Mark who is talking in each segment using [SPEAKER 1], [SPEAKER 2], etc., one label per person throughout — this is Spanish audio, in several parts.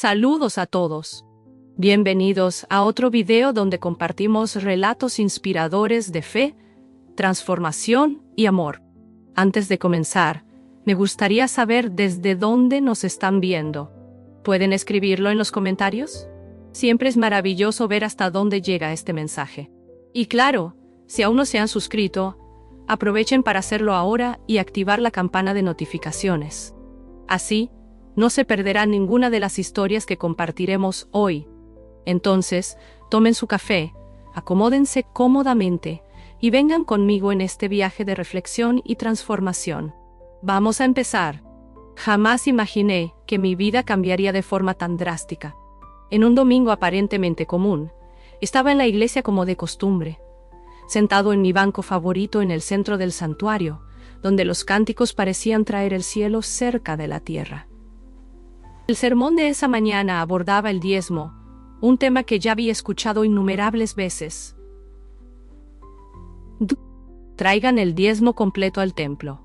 [SPEAKER 1] Saludos a todos. Bienvenidos a otro video donde compartimos relatos inspiradores de fe, transformación y amor. Antes de comenzar, me gustaría saber desde dónde nos están viendo. ¿Pueden escribirlo en los comentarios? Siempre es maravilloso ver hasta dónde llega este mensaje. Y claro, si aún no se han suscrito, aprovechen para hacerlo ahora y activar la campana de notificaciones. Así, no se perderá ninguna de las historias que compartiremos hoy. Entonces, tomen su café, acomódense cómodamente y vengan conmigo en este viaje de reflexión y transformación. Vamos a empezar. Jamás imaginé que mi vida cambiaría de forma tan drástica. En un domingo aparentemente común, estaba en la iglesia como de costumbre, sentado en mi banco favorito en el centro del santuario, donde los cánticos parecían traer el cielo cerca de la tierra. El sermón de esa mañana abordaba el diezmo, un tema que ya había escuchado innumerables veces. Traigan el diezmo completo al templo,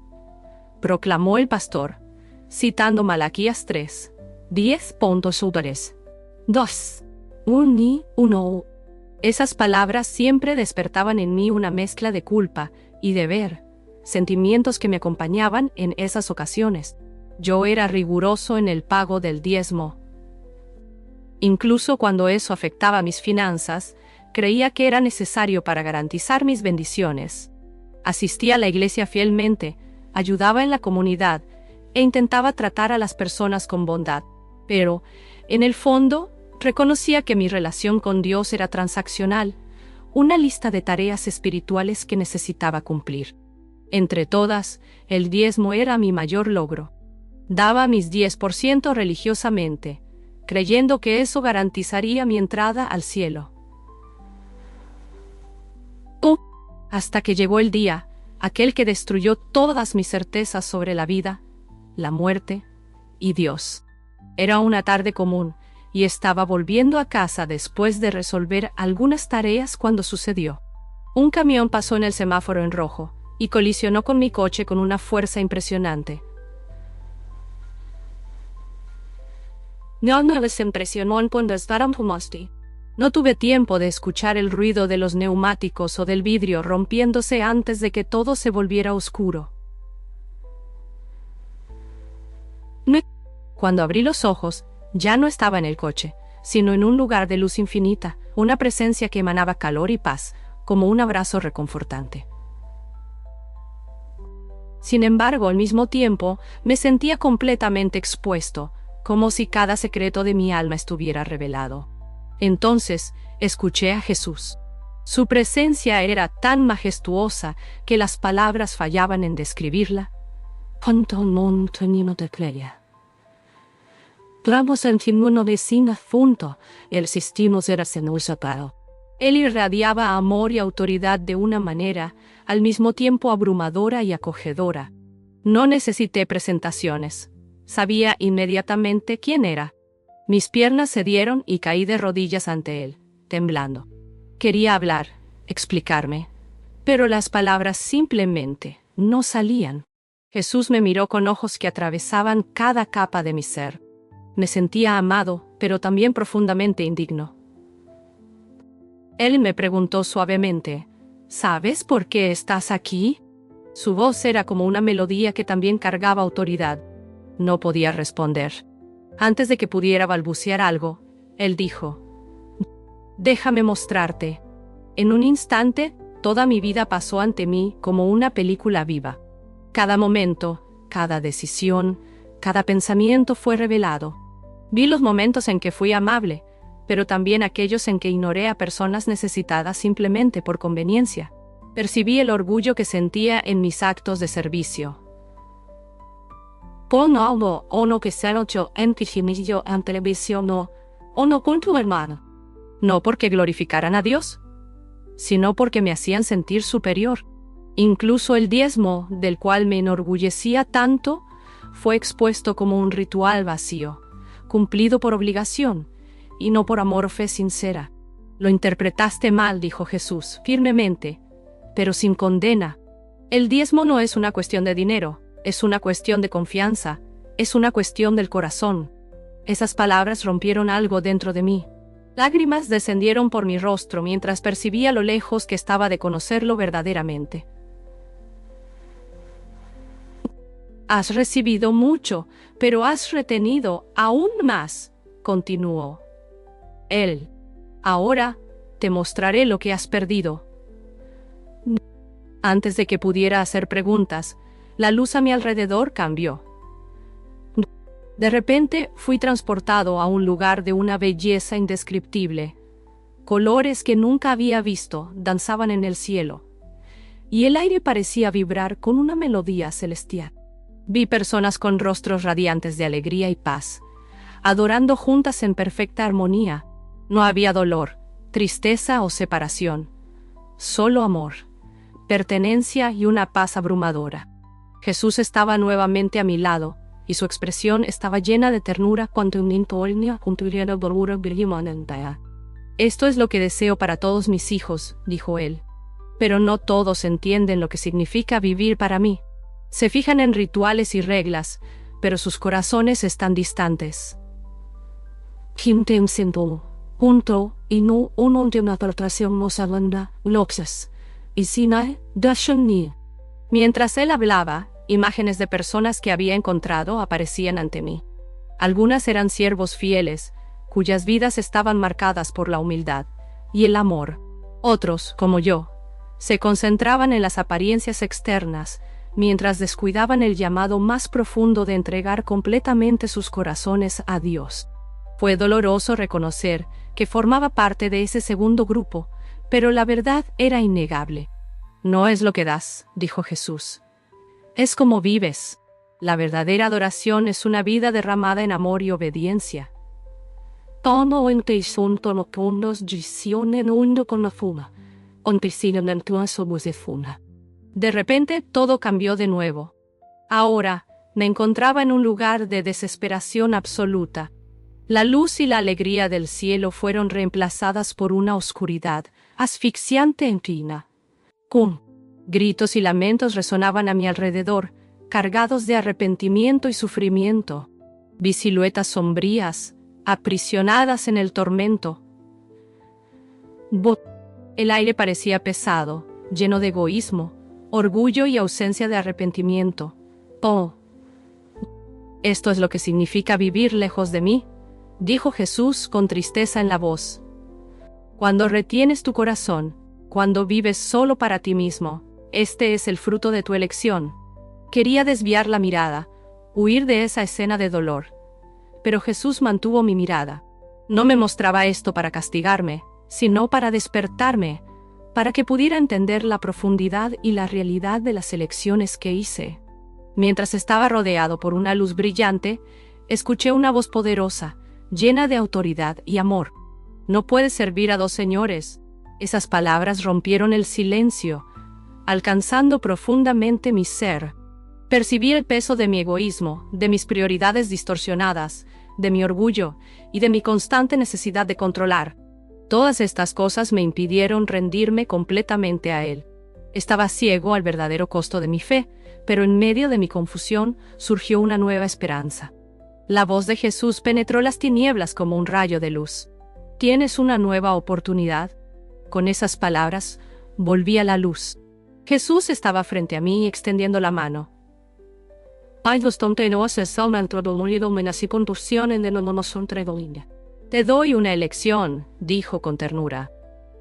[SPEAKER 1] proclamó el pastor, citando Malaquías 3, 10.3. 2. 1. Esas palabras siempre despertaban en mí una mezcla de culpa y deber, sentimientos que me acompañaban en esas ocasiones. Yo era riguroso en el pago del diezmo. Incluso cuando eso afectaba mis finanzas, creía que era necesario para garantizar mis bendiciones. Asistía a la iglesia fielmente, ayudaba en la comunidad e intentaba tratar a las personas con bondad. Pero, en el fondo, reconocía que mi relación con Dios era transaccional, una lista de tareas espirituales que necesitaba cumplir. Entre todas, el diezmo era mi mayor logro. Daba mis 10% religiosamente, creyendo que eso garantizaría mi entrada al cielo. Hasta que llegó el día, aquel que destruyó todas mis certezas sobre la vida, la muerte y Dios. Era una tarde común, y estaba volviendo a casa después de resolver algunas tareas cuando sucedió. Un camión pasó en el semáforo en rojo, y colisionó con mi coche con una fuerza impresionante. No tuve tiempo de escuchar el ruido de los neumáticos o del vidrio rompiéndose antes de que todo se volviera oscuro. Cuando abrí los ojos, ya no estaba en el coche, sino en un lugar de luz infinita, una presencia que emanaba calor y paz, como un abrazo reconfortante. Sin embargo, al mismo tiempo, me sentía completamente expuesto, como si cada secreto de mi alma estuviera revelado. Entonces, escuché a Jesús. Su presencia era tan majestuosa que las palabras fallaban en describirla. Él irradiaba amor y autoridad de una manera, al mismo tiempo abrumadora y acogedora. No necesité presentaciones. Sabía inmediatamente quién era. Mis piernas cedieron y caí de rodillas ante él, temblando. Quería hablar, explicarme, pero las palabras simplemente no salían. Jesús me miró con ojos que atravesaban cada capa de mi ser. Me sentía amado, pero también profundamente indigno. Él me preguntó suavemente, ¿sabes por qué estás aquí? Su voz era como una melodía que también cargaba autoridad. No podía responder. Antes de que pudiera balbucear algo, él dijo, «Déjame mostrarte». En un instante, toda mi vida pasó ante mí como una película viva. Cada momento, cada decisión, cada pensamiento fue revelado. Vi los momentos en que fui amable, pero también aquellos en que ignoré a personas necesitadas simplemente por conveniencia. Percibí el orgullo que sentía en mis actos de servicio. Pon algo o no que se ha hecho en Kijimillo en televisión o no con tu hermano. No porque glorificaran a Dios, sino porque me hacían sentir superior. Incluso el diezmo, del cual me enorgullecía tanto, fue expuesto como un ritual vacío, cumplido por obligación, y no por amor o fe sincera. Lo interpretaste mal, dijo Jesús, firmemente, pero sin condena. El diezmo no es una cuestión de dinero, es una cuestión de confianza, es una cuestión del corazón. Esas palabras rompieron algo dentro de mí. Lágrimas descendieron por mi rostro mientras percibía lo lejos que estaba de conocerlo verdaderamente. Has recibido mucho, pero has retenido aún más, continuó él. Ahora te mostraré lo que has perdido. Antes de que pudiera hacer preguntas, la luz a mi alrededor cambió. De repente fui transportado a un lugar de una belleza indescriptible. Colores que nunca había visto danzaban en el cielo, y el aire parecía vibrar con una melodía celestial. Vi personas con rostros radiantes de alegría y paz, adorando juntas en perfecta armonía. No había dolor, tristeza o separación, solo amor, pertenencia y una paz abrumadora. Jesús estaba nuevamente a mi lado, y su expresión estaba llena de ternura cuando Esto es lo que deseo para todos mis hijos, dijo él. Pero no todos entienden lo que significa vivir para mí. Se fijan en rituales y reglas, pero sus corazones están distantes. Mientras él hablaba, imágenes de personas que había encontrado aparecían ante mí. Algunas eran siervos fieles, cuyas vidas estaban marcadas por la humildad y el amor. Otros, como yo, se concentraban en las apariencias externas, mientras descuidaban el llamado más profundo de entregar completamente sus corazones a Dios. Fue doloroso reconocer que formaba parte de ese segundo grupo, pero la verdad era innegable. No es lo que das, dijo Jesús. Es como vives. La verdadera adoración es una vida derramada en amor y obediencia. De repente todo cambió de nuevo. Ahora me encontraba en un lugar de desesperación absoluta. La luz y la alegría del cielo fueron reemplazadas por una oscuridad asfixiante en China. Gritos y lamentos resonaban a mi alrededor, cargados de arrepentimiento y sufrimiento. Vi siluetas sombrías, aprisionadas en el tormento. El aire parecía pesado, lleno de egoísmo, orgullo y ausencia de arrepentimiento. ¿Esto es lo que significa vivir lejos de mí?, dijo Jesús con tristeza en la voz. Cuando retienes tu corazón, cuando vives solo para ti mismo, este es el fruto de tu elección. Quería desviar la mirada, huir de esa escena de dolor. Pero Jesús mantuvo mi mirada. No me mostraba esto para castigarme, sino para despertarme, para que pudiera entender la profundidad y la realidad de las elecciones que hice. Mientras estaba rodeado por una luz brillante, escuché una voz poderosa, llena de autoridad y amor. No puedes servir a dos señores. Esas palabras rompieron el silencio, alcanzando profundamente mi ser. Percibí el peso de mi egoísmo, de mis prioridades distorsionadas, de mi orgullo y de mi constante necesidad de controlar. Todas estas cosas me impidieron rendirme completamente a Él. Estaba ciego al verdadero costo de mi fe, pero en medio de mi confusión surgió una nueva esperanza. La voz de Jesús penetró las tinieblas como un rayo de luz. ¿Tienes una nueva oportunidad? Con esas palabras, volví a la luz. Jesús estaba frente a mí extendiendo la mano. Te doy una elección, dijo con ternura.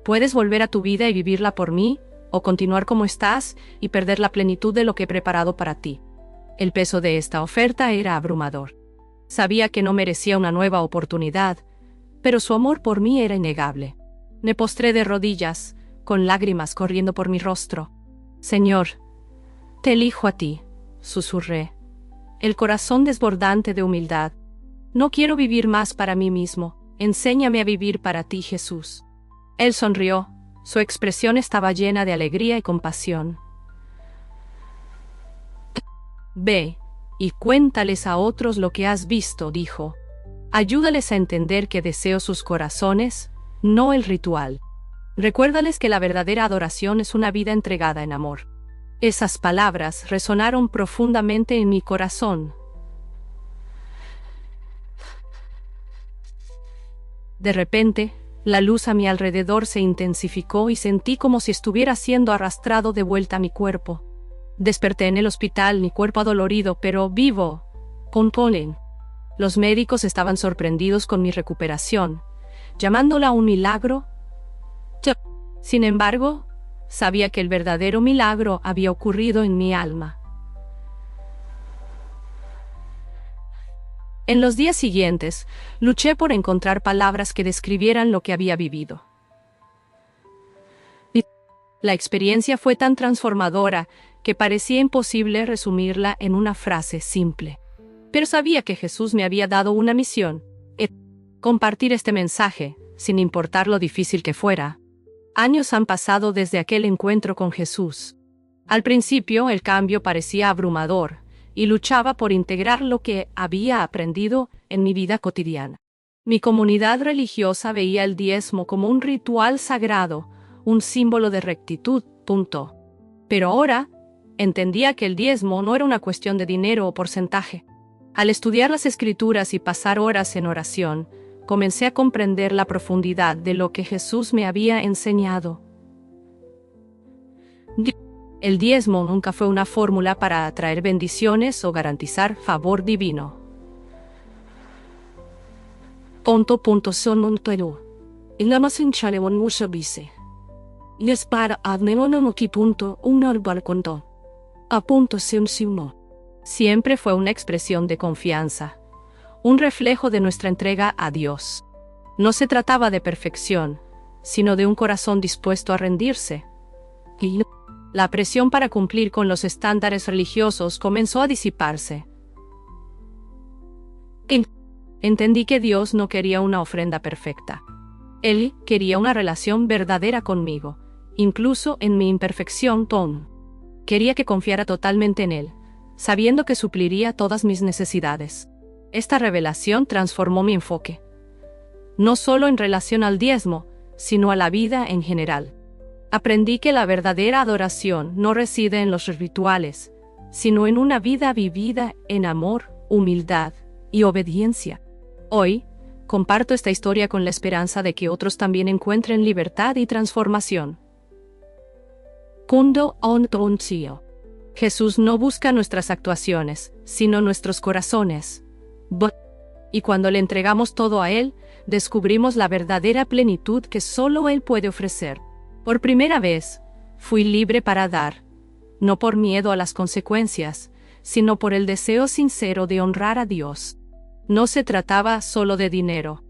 [SPEAKER 1] Puedes volver a tu vida y vivirla por mí, o continuar como estás y perder la plenitud de lo que he preparado para ti. El peso de esta oferta era abrumador. Sabía que no merecía una nueva oportunidad, pero su amor por mí era innegable. Me postré de rodillas, con lágrimas corriendo por mi rostro. Señor, te elijo a ti, susurré. El corazón desbordante de humildad. No quiero vivir más para mí mismo. Enséñame a vivir para ti, Jesús. Él sonrió. Su expresión estaba llena de alegría y compasión. Ve y cuéntales a otros lo que has visto, dijo. Ayúdales a entender que deseo sus corazones, no el ritual. Recuérdales que la verdadera adoración es una vida entregada en amor. Esas palabras resonaron profundamente en mi corazón. De repente, la luz a mi alrededor se intensificó y sentí como si estuviera siendo arrastrado de vuelta a mi cuerpo. Desperté en el hospital, mi cuerpo adolorido, pero vivo, con polen. Los médicos estaban sorprendidos con mi recuperación, llamándola un milagro. Sin embargo, sabía que el verdadero milagro había ocurrido en mi alma. En los días siguientes, luché por encontrar palabras que describieran lo que había vivido. La experiencia fue tan transformadora que parecía imposible resumirla en una frase simple. Pero sabía que Jesús me había dado una misión: compartir este mensaje, sin importar lo difícil que fuera. Años han pasado desde aquel encuentro con Jesús. Al principio, el cambio parecía abrumador, y luchaba por integrar lo que había aprendido en mi vida cotidiana. Mi comunidad religiosa veía el diezmo como un ritual sagrado, un símbolo de rectitud, punto. Pero ahora, entendía que el diezmo no era una cuestión de dinero o porcentaje. Al estudiar las Escrituras y pasar horas en oración, comencé a comprender la profundidad de lo que Jesús me había enseñado. El diezmo nunca fue una fórmula para atraer bendiciones o garantizar favor divino. Son un telu. Y la más hinchale un mucho bise. Y es para adnemono moki punto un arbal conto. A punto se un. Siempre fue una expresión de confianza, un reflejo de nuestra entrega a Dios. No se trataba de perfección, sino de un corazón dispuesto a rendirse. Y la presión para cumplir con los estándares religiosos comenzó a disiparse. Entendí que Dios no quería una ofrenda perfecta. Él quería una relación verdadera conmigo, incluso en mi imperfección. Quería que confiara totalmente en Él, sabiendo que supliría todas mis necesidades. Esta revelación transformó mi enfoque, no solo en relación al diezmo, sino a la vida en general. Aprendí que la verdadera adoración no reside en los rituales, sino en una vida vivida en amor, humildad y obediencia. Hoy, comparto esta historia con la esperanza de que otros también encuentren libertad y transformación. Jesús no busca nuestras actuaciones, sino nuestros corazones. Y cuando le entregamos todo a Él, descubrimos la verdadera plenitud que solo Él puede ofrecer. Por primera vez, fui libre para dar, no por miedo a las consecuencias, sino por el deseo sincero de honrar a Dios. No se trataba solo de dinero.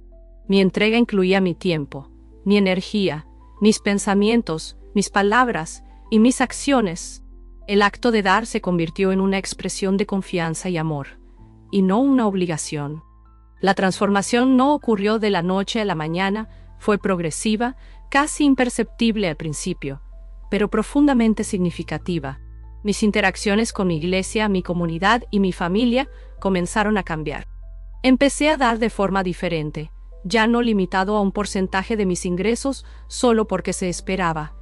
[SPEAKER 1] Mi entrega incluía mi tiempo, mi energía, mis pensamientos, mis palabras y mis acciones. El acto de dar se convirtió en una expresión de confianza y amor, y no una obligación. La transformación no ocurrió de la noche a la mañana, fue progresiva, casi imperceptible al principio, pero profundamente significativa. Mis interacciones con mi iglesia, mi comunidad y mi familia comenzaron a cambiar. Empecé a dar de forma diferente, ya no limitado a un porcentaje de mis ingresos solo porque se esperaba.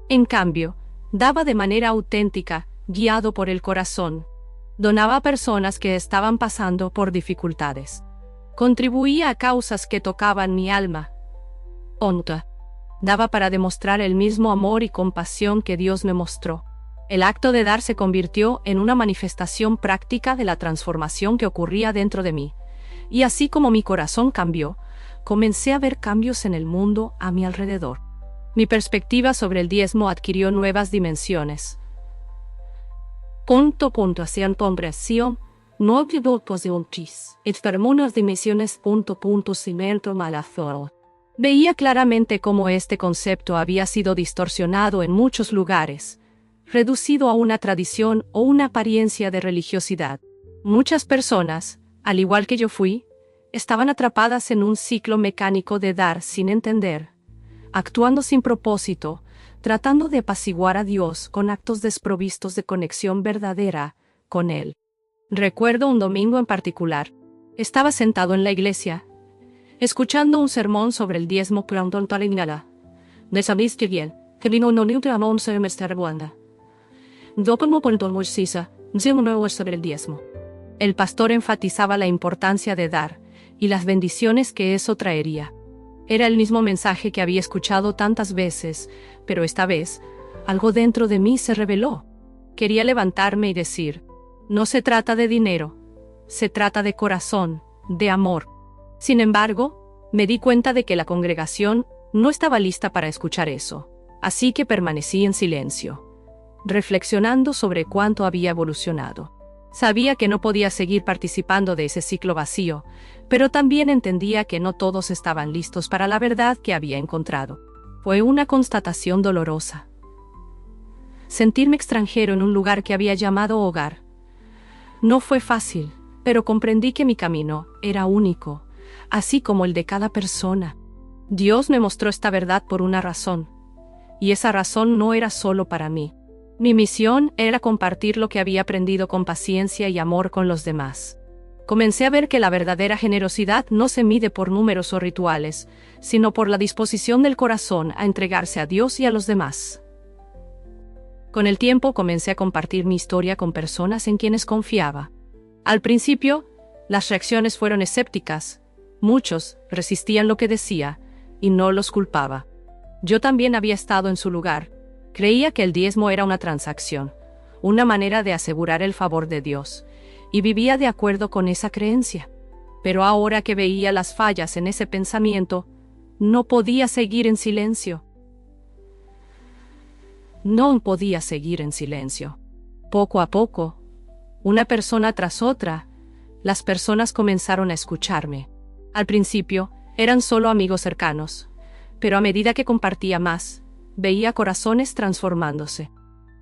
[SPEAKER 1] En cambio, daba de manera auténtica, guiado por el corazón. Donaba a personas que estaban pasando por dificultades. Contribuía a causas que tocaban mi alma. Daba para demostrar el mismo amor y compasión que Dios me mostró. El acto de dar se convirtió en una manifestación práctica de la transformación que ocurría dentro de mí. Y así como mi corazón cambió, comencé a ver cambios en el mundo a mi alrededor. Mi perspectiva sobre el diezmo adquirió nuevas dimensiones. Hacían conversión, no olvidó posiciones, expermonas dimensiones. Cimiento malazoro. Veía claramente cómo este concepto había sido distorsionado en muchos lugares, reducido a una tradición o una apariencia de religiosidad. Muchas personas, al igual que yo fui, estaban atrapadas en un ciclo mecánico de dar sin entender, actuando sin propósito, tratando de apaciguar a Dios con actos desprovistos de conexión verdadera con Él. Recuerdo un domingo en particular. Estaba sentado en la iglesia, escuchando un sermón sobre el diezmo planton talinala. ¿De sabéis que bien? Que vino no niutra amon se me sterguanda. Dopomo ponton moisisa, sobre el diezmo. El pastor enfatizaba la importancia de dar, y las bendiciones que eso traería. Era el mismo mensaje que había escuchado tantas veces, pero esta vez, algo dentro de mí se reveló. Quería levantarme y decir, no se trata de dinero, se trata de corazón, de amor. Sin embargo, me di cuenta de que la congregación no estaba lista para escuchar eso, así que permanecí en silencio, reflexionando sobre cuánto había evolucionado. Sabía que no podía seguir participando de ese ciclo vacío, pero también entendía que no todos estaban listos para la verdad que había encontrado. Fue una constatación dolorosa. Sentirme extranjero en un lugar que había llamado hogar. No fue fácil, pero comprendí que mi camino era único, así como el de cada persona. Dios me mostró esta verdad por una razón, y esa razón no era solo para mí. Mi misión era compartir lo que había aprendido con paciencia y amor con los demás. Comencé a ver que la verdadera generosidad no se mide por números o rituales, sino por la disposición del corazón a entregarse a Dios y a los demás. Con el tiempo comencé a compartir mi historia con personas en quienes confiaba. Al principio, las reacciones fueron escépticas. Muchos resistían lo que decía, y no los culpaba. Yo también había estado en su lugar. Creía que el diezmo era una transacción, una manera de asegurar el favor de Dios, y vivía de acuerdo con esa creencia. Pero ahora que veía las fallas en ese pensamiento, no podía seguir en silencio. No podía seguir en silencio. Poco a poco, una persona tras otra, las personas comenzaron a escucharme. Al principio, eran solo amigos cercanos, pero a medida que compartía más, veía corazones transformándose.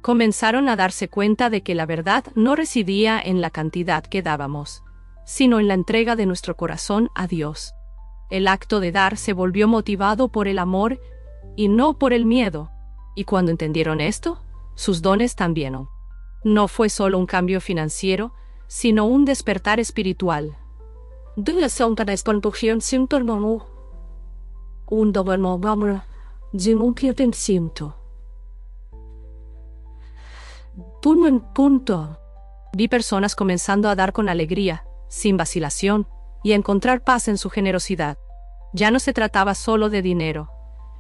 [SPEAKER 1] Comenzaron a darse cuenta de que la verdad no residía en la cantidad que dábamos, sino en la entrega de nuestro corazón a Dios. El acto de dar se volvió motivado por el amor y no por el miedo. Y cuando entendieron esto, sus dones también. No fue solo un cambio financiero, sino un despertar espiritual. Vi personas comenzando a dar con alegría, sin vacilación, y a encontrar paz en su generosidad. Ya no se trataba solo de dinero,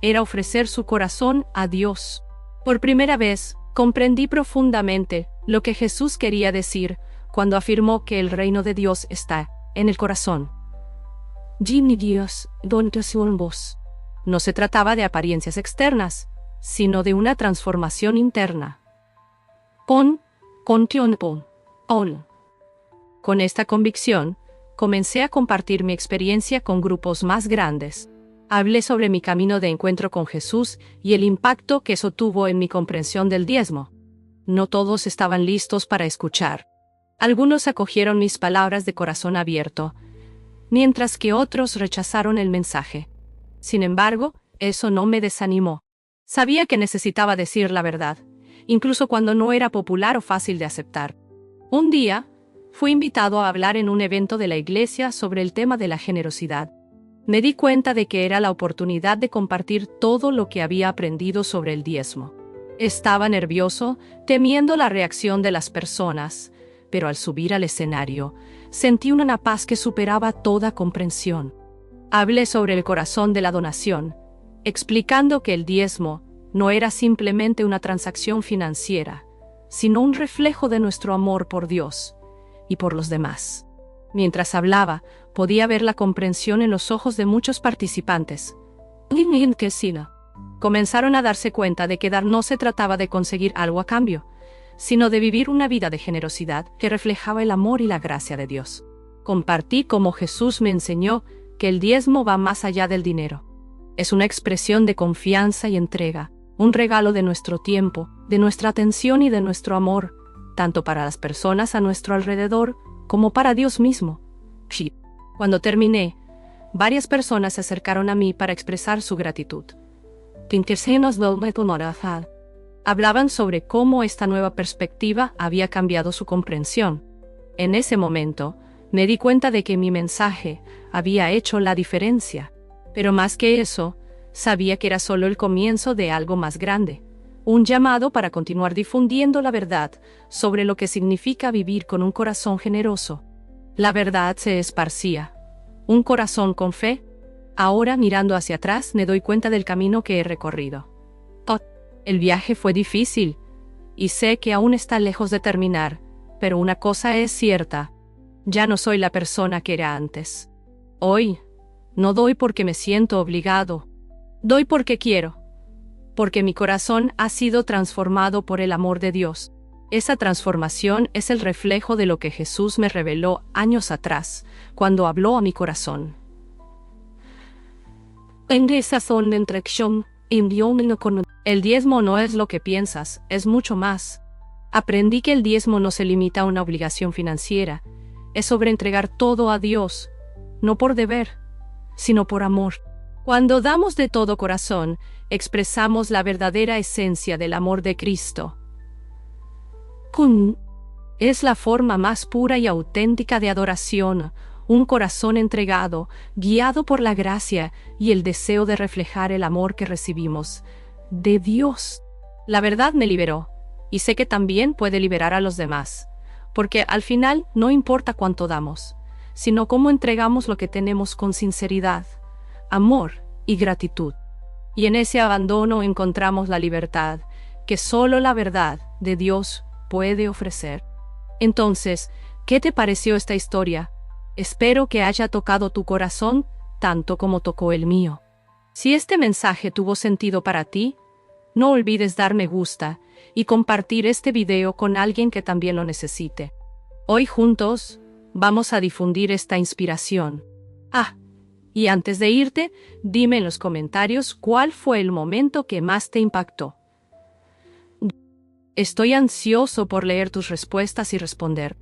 [SPEAKER 1] era ofrecer su corazón a Dios. Por primera vez, comprendí profundamente lo que Jesús quería decir cuando afirmó que el reino de Dios está en el corazón. No se trataba de apariencias externas, sino de una transformación interna. Con esta convicción, comencé a compartir mi experiencia con grupos más grandes. Hablé sobre mi camino de encuentro con Jesús y el impacto que eso tuvo en mi comprensión del diezmo. No todos estaban listos para escuchar. Algunos acogieron mis palabras de corazón abierto, mientras que otros rechazaron el mensaje. Sin embargo, eso no me desanimó. Sabía que necesitaba decir la verdad, incluso cuando no era popular o fácil de aceptar. Un día, fui invitado a hablar en un evento de la iglesia sobre el tema de la generosidad. Me di cuenta de que era la oportunidad de compartir todo lo que había aprendido sobre el diezmo. Estaba nervioso, temiendo la reacción de las personas, pero al subir al escenario, sentí una paz que superaba toda comprensión. Hablé sobre el corazón de la donación, explicando que el diezmo no era simplemente una transacción financiera, sino un reflejo de nuestro amor por Dios y por los demás. Mientras hablaba, podía ver la comprensión en los ojos de muchos participantes. Comenzaron a darse cuenta de que dar no se trataba de conseguir algo a cambio, sino de vivir una vida de generosidad que reflejaba el amor y la gracia de Dios. Compartí cómo Jesús me enseñó que el diezmo va más allá del dinero. Es una expresión de confianza y entrega, un regalo de nuestro tiempo, de nuestra atención y de nuestro amor, tanto para las personas a nuestro alrededor como para Dios mismo. Cuando terminé, varias personas se acercaron a mí para expresar su gratitud. Hablaban sobre cómo esta nueva perspectiva había cambiado su comprensión. En ese momento, me di cuenta de que mi mensaje había hecho la diferencia. Pero más que eso, sabía que era solo el comienzo de algo más grande. Un llamado para continuar difundiendo la verdad sobre lo que significa vivir con un corazón generoso. La verdad se esparcía. Un corazón con fe. Ahora, mirando hacia atrás, me doy cuenta del camino que he recorrido. Oh, el viaje fue difícil, y sé que aún está lejos de terminar, pero una cosa es cierta: ya no soy la persona que era antes. Hoy, no doy porque me siento obligado, doy porque quiero, porque mi corazón ha sido transformado por el amor de Dios. Esa transformación es el reflejo de lo que Jesús me reveló años atrás, cuando habló a mi corazón. El diezmo no es lo que piensas, es mucho más. Aprendí que el diezmo no se limita a una obligación financiera, es sobre entregar todo a Dios, no por deber, sino por amor. Cuando damos de todo corazón, expresamos la verdadera esencia del amor de Cristo. Es la forma más pura y auténtica de adoración, un corazón entregado, guiado por la gracia y el deseo de reflejar el amor que recibimos de Dios. La verdad me liberó, y sé que también puede liberar a los demás, porque al final no importa cuánto damos, sino cómo entregamos lo que tenemos con sinceridad, amor y gratitud. Y en ese abandono encontramos la libertad que solo la verdad de Dios puede ofrecer. Entonces, ¿qué te pareció esta historia? Espero que haya tocado tu corazón tanto como tocó el mío. Si este mensaje tuvo sentido para ti, no olvides dar me gusta y compartir este video con alguien que también lo necesite. Hoy juntos vamos a difundir esta inspiración. Y antes de irte, dime en los comentarios cuál fue el momento que más te impactó. Estoy ansioso por leer tus respuestas y responder.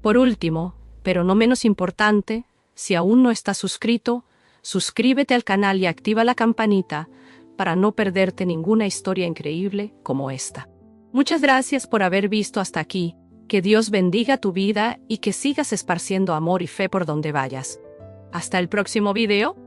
[SPEAKER 1] Por último, pero no menos importante, si aún no estás suscrito, suscríbete al canal y activa la campanita para no perderte ninguna historia increíble como esta. Muchas gracias por haber visto hasta aquí. Que Dios bendiga tu vida y que sigas esparciendo amor y fe por donde vayas. Hasta el próximo video.